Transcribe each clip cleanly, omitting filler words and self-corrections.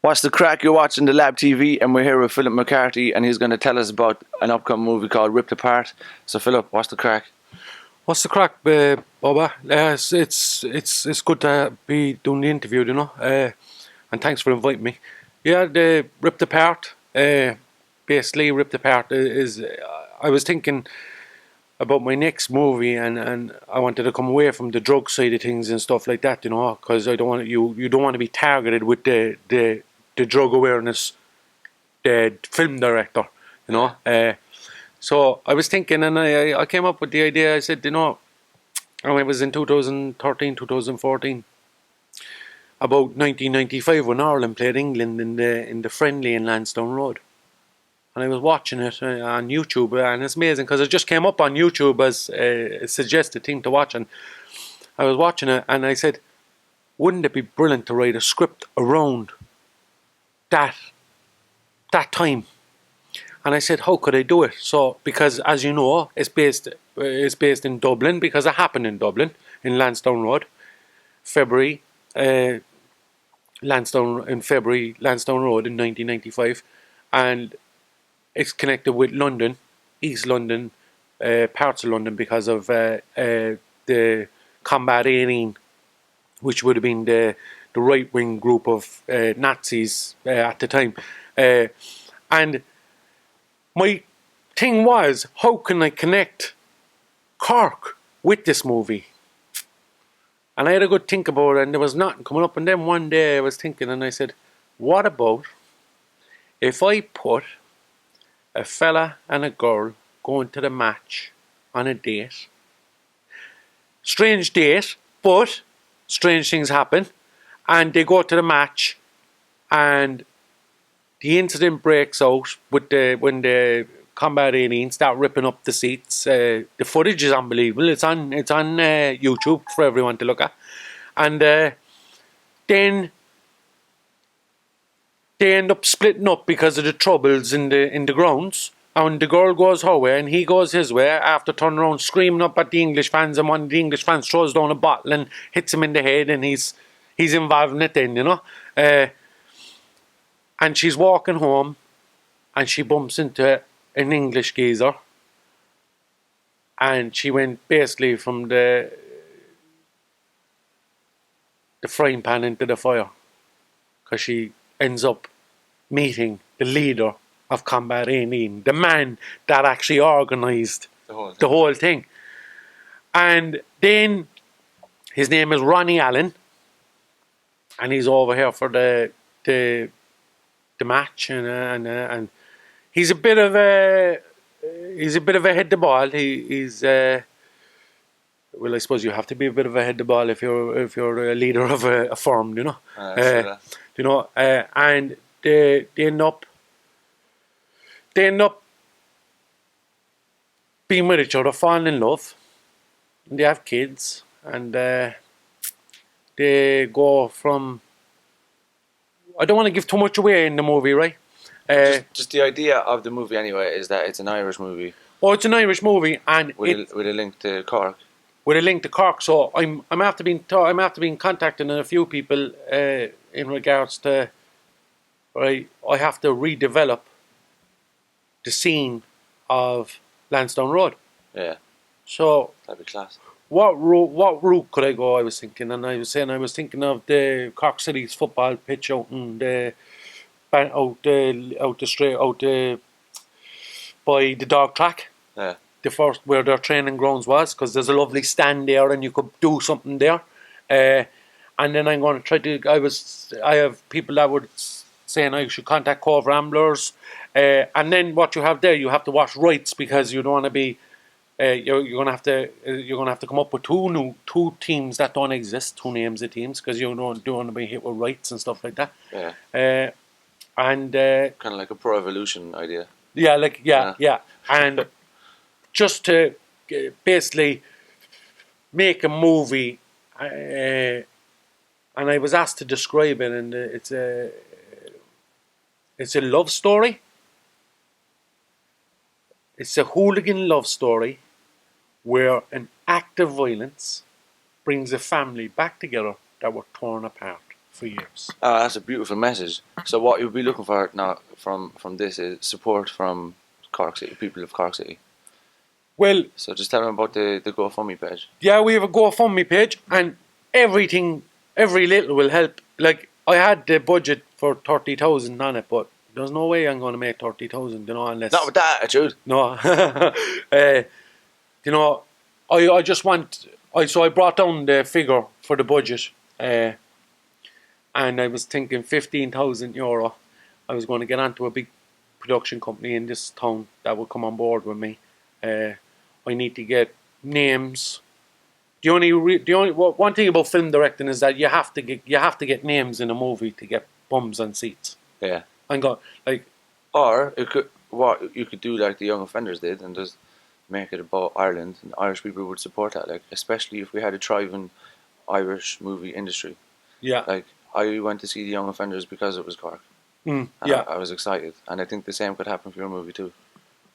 What's the crack? You're watching the Lab TV, and we're here with Philip McCarthy, and he's going to tell us about an upcoming movie called Ripped Apart. So, Philip, what's the crack? What's the crack, Boba? It's good to be doing the interview, you know. And thanks for inviting me. Yeah, the Ripped Apart. Basically, Ripped Apart is. I was thinking about my next movie, and I wanted to come away from the drug side of things and stuff like that, you know, because I don't want you don't want to be targeted with the drug awareness, the film director, you know. So I was thinking, and I came up with the idea. I said, you know, and it was in 2013, 2014, about 1995 when Ireland played England in the friendly in Lansdowne Road. And I was watching it on YouTube, and it's amazing because it just came up on YouTube as a suggested thing to watch. And I was watching it, and I said, wouldn't it be brilliant to write a script around that time? And I said, how could I do it? So, because as you know, it's based in Dublin, because it happened in Dublin, in Lansdowne Road, February, Lansdowne Road in 1995, and it's connected with London, East London, parts of London, because of the Combat 18, which would have been the right-wing group of Nazis at the time. And my thing was, how can I connect Cork with this movie? And I had a good think about it, and there was nothing coming up. And then one day I was thinking, and I said, what about if I put a fella and a girl going to the match on a date? Strange date, but strange things happen. And they go to the match, and the incident breaks out with when the Combat 18 start ripping up the seats. The footage is unbelievable. It's on YouTube for everyone to look at. And then they end up splitting up because of the troubles in the grounds. And the girl goes her way and he goes his way, after turning around screaming up at the English fans, and one of the English fans throws down a bottle and hits him in the head, and he's involved in it then, you know. And she's walking home, and she bumps into an English geezer, and she went basically from the frying pan into the fire, because she ends up meeting the leader of Combat 18, the man that actually organised the whole thing. And then his name is Ronnie Allen, and he's over here for the match, and he's a bit of a head the ball. He's well, I suppose you have to be a bit of a head the ball if you're a leader of a firm, you know. You know, and they end up being with each other, falling in love, and they have kids, and they go from. I don't want to give too much away in the movie, right? Just the idea of the movie, anyway, is that it's an Irish movie. Oh, it's an Irish movie, and with a link to Cork. With a link to Cork, so I'm after being contacting a few people in regards to. Right, I have to redevelop the scene of Lansdowne Road. Yeah. So that'd be class. What route could I go? I was thinking, and I was thinking of the Cork City's football pitch out in the straight by the dog track. Yeah. The first where their training grounds was, because there's a lovely stand there, and you could do something there. And then I'm going to try to. I have people that would saying I should contact Cove Ramblers, and then what you have there, you have to watch rights, because you don't want to be. You're gonna have to come up with two teams that don't exist, two names of teams, because you don't want to be hit with rights and stuff like that. Yeah. And kind of like a Pro Evolution idea. Yeah. And just to basically make a movie, and I was asked to describe it, and it's a love story. It's a hooligan love story where an act of violence brings a family back together that were torn apart. for years. Oh, that's a beautiful message. So what you'll be looking for now from this is support from Cork City, people of Cork City. Well, So just tell them about the GoFundMe page. yeah, we have a GoFundMe page, and everything, every little will help. Like, I had the budget for 30,000 on it, but there's no way I'm going to make 30,000, you know, unless... Not with that attitude. No. You know, I just want... So I brought down the figure for the budget, and I was thinking €15,000. I was going to get onto a big production company in this town that would come on board with me. I need to get names. One thing about film directing is that you have to get names in a movie to get bums on seats. Yeah. And go like, or what you could do like the Young Offenders did and just make it about Ireland, and Irish people would support that. Like, especially if we had a thriving Irish movie industry. Yeah. Like, I went to see the Young Offenders because it was Cork. Yeah. I was excited, and I think the same could happen for your movie too.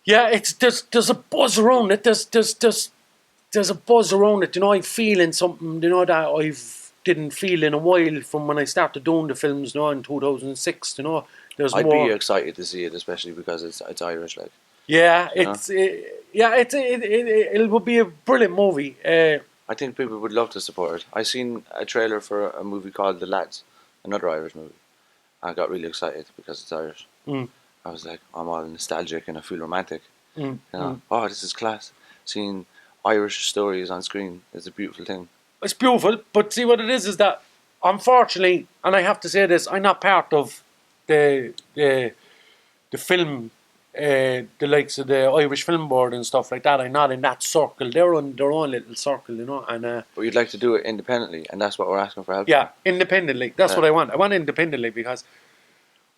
Yeah, there's a buzz around it. There's a buzz around it. You know, I'm feeling something, you know, that I didn't feel in a while from when I started doing the films, you know, in 2006. You know, I'd be excited to see it, especially because it's Irish, like. Yeah, it will be a brilliant movie. I think people would love to support it. I seen a trailer for a movie called The Lads, another Irish movie. I got really excited because it's Irish. I was like, I'm all nostalgic and I feel romantic. You know, oh, this is class. Seeing Irish stories on screen is a beautiful thing. It's beautiful, but see what it is that, unfortunately, and I have to say this, I'm not part of the film, the likes of the Irish Film Board and stuff like that. I'm not in that circle. They're on their own little circle, you know. And but you'd like to do it independently, and that's what we're asking for help. Yeah, independently. That's what I want. I want independently because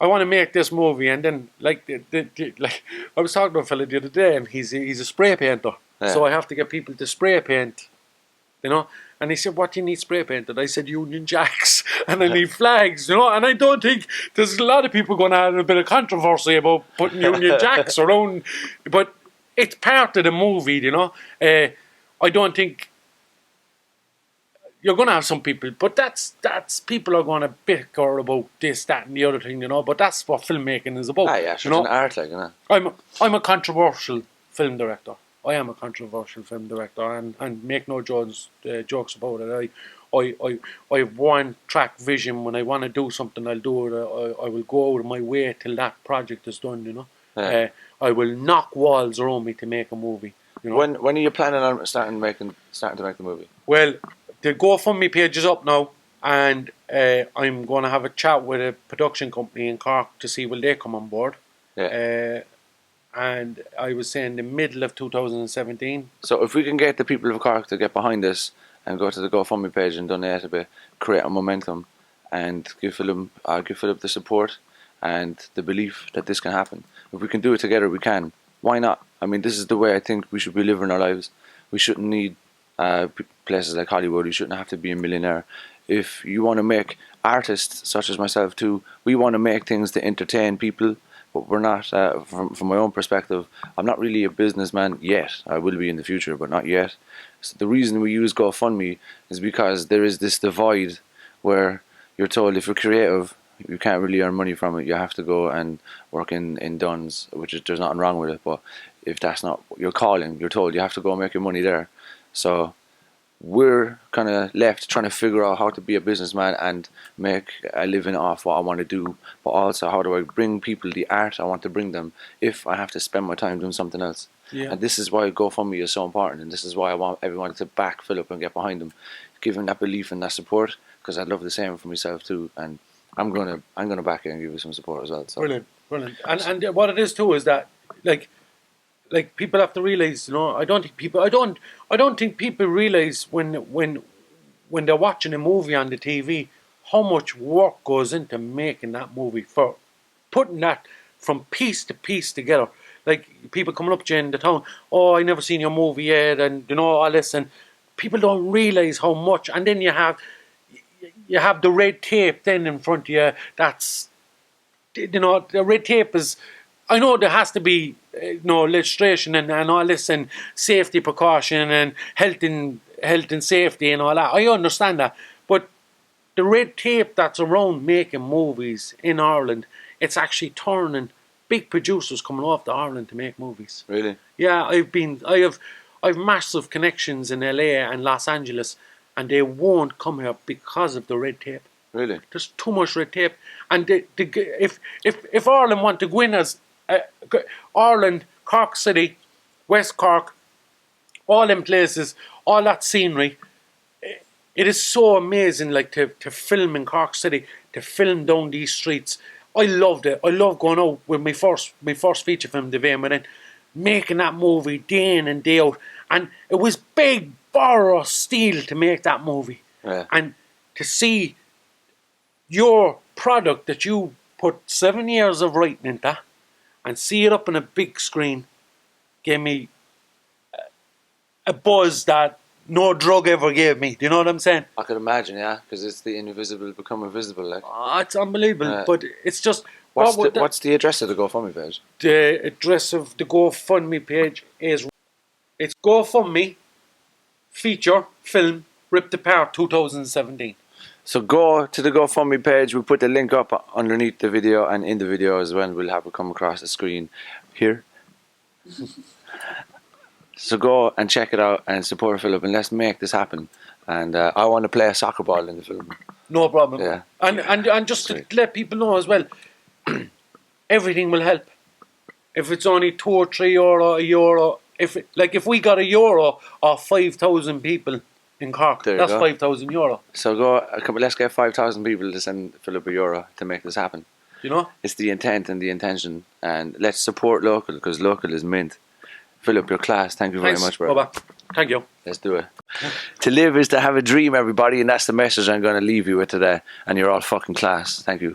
I want to make this movie, and then like I was talking to a fella the other day, and he's a spray painter, so I have to get people to spray paint, you know. And he said, "What do you need spray painted?" I said, "Union Jacks, and I need flags, you know." And I don't think there's a lot of people going to have a bit of controversy about putting Union Jacks around, but it's part of the movie, you know. I don't think. You're going to have some people, but that's people are going to bicker about this, that, and the other thing, you know. But that's what filmmaking is about. Yeah, sure, it's an art, like, you know. I'm a controversial film director. I am a controversial film director, and make no jokes about it. I have one track vision. When I want to do something, I'll do it. I will go out of my way till that project is done, you know. Yeah. I will knock walls around me to make a movie. You know? When are you planning on starting to make the movie? Well, the GoFundMe page is up now, and I'm going to have a chat with a production company in Cork to see will they come on board. Yeah. And I was saying the middle of 2017. So if we can get the people of Cork to get behind this and go to the GoFundMe page and donate a bit, create a momentum, and give Philip the support and the belief that this can happen. If we can do it together, we can. Why not? I mean, this is the way I think we should be living our lives. We shouldn't need places like Hollywood. You shouldn't have to be a millionaire. If you want to make artists such as myself too, we want to make things to entertain people, but we're not, from my own perspective, I'm not really a businessman yet. I will be in the future, but not yet. So the reason we use GoFundMe is because there is this divide where you're told if you're creative, you can't really earn money from it. You have to go and work in Duns, which is, there's nothing wrong with it, but if that's not your calling, you're told you have to go and make your money there. So we're kind of left trying to figure out how to be a businessman and make a living off what I want to do, but also how do I bring people the art I want to bring them if I have to spend my time doing something else. Yeah. And this is why GoFundMe is so important, and this is why I want everyone to back Philip and get behind him, give him that belief and that support, because I'd love the same for myself too, and I'm gonna back it and give you some support as well. So. Brilliant. And what it is too is that like people have to realize, you know, I don't think people realize when they're watching a movie on the TV how much work goes into making that movie, for putting that from piece to piece together. Like people coming up to you in the town, oh, I never seen your movie yet, and you know all this, and people don't realize how much. And then you have the red tape then in front of you. That's, you know, the red tape is. I know there has to be, you know, legislation and all this, and safety precaution and health and safety and all that. I understand that, but the red tape that's around making movies in Ireland, it's actually turning big producers coming off to Ireland to make movies. Really? Yeah, I've massive connections in LA and Los Angeles, and they won't come here because of the red tape. Really? There's too much red tape, and if Ireland want to win as Ireland, Cork City, West Cork, all them places, all that scenery, it is so amazing. Like to film in Cork City, to film down these streets. I loved it. I love going out with my first feature film, The Vein Within, making that movie day in and day out, and it was big borrow steel to make that movie, and to see your product that you put 7 years of writing into and see it up on a big screen gave me a buzz that no drug ever gave me. Do you know what I'm saying? I could imagine, yeah, because it's the invisible becoming visible. Like, it's unbelievable, but it's just... What's the address of the GoFundMe page? The address of the GoFundMe page is... It's GoFundMe feature film Ripped Apart 2017. So go to the GoFundMe page. We'll put the link up underneath the video and in the video as well. We'll have it come across the screen here. So go and check it out and support Philip, and let's make this happen. And I want to play a soccer ball in the film. No problem. Yeah. And just to let people know as well, everything will help. If it's only €2 or €3, €1, if we got €1 or 5,000 people in Cork, that's €5,000. So let's get 5,000 people to send Philip €1 to make this happen. You know? It's the intent and the intention, and let's support local, because local is mint. Philip, you're class. Thank you very much, bro. Bye-bye. Thank you. Let's do it. To live is to have a dream, everybody, and that's the message I'm going to leave you with today. And you're all fucking class. Thank you.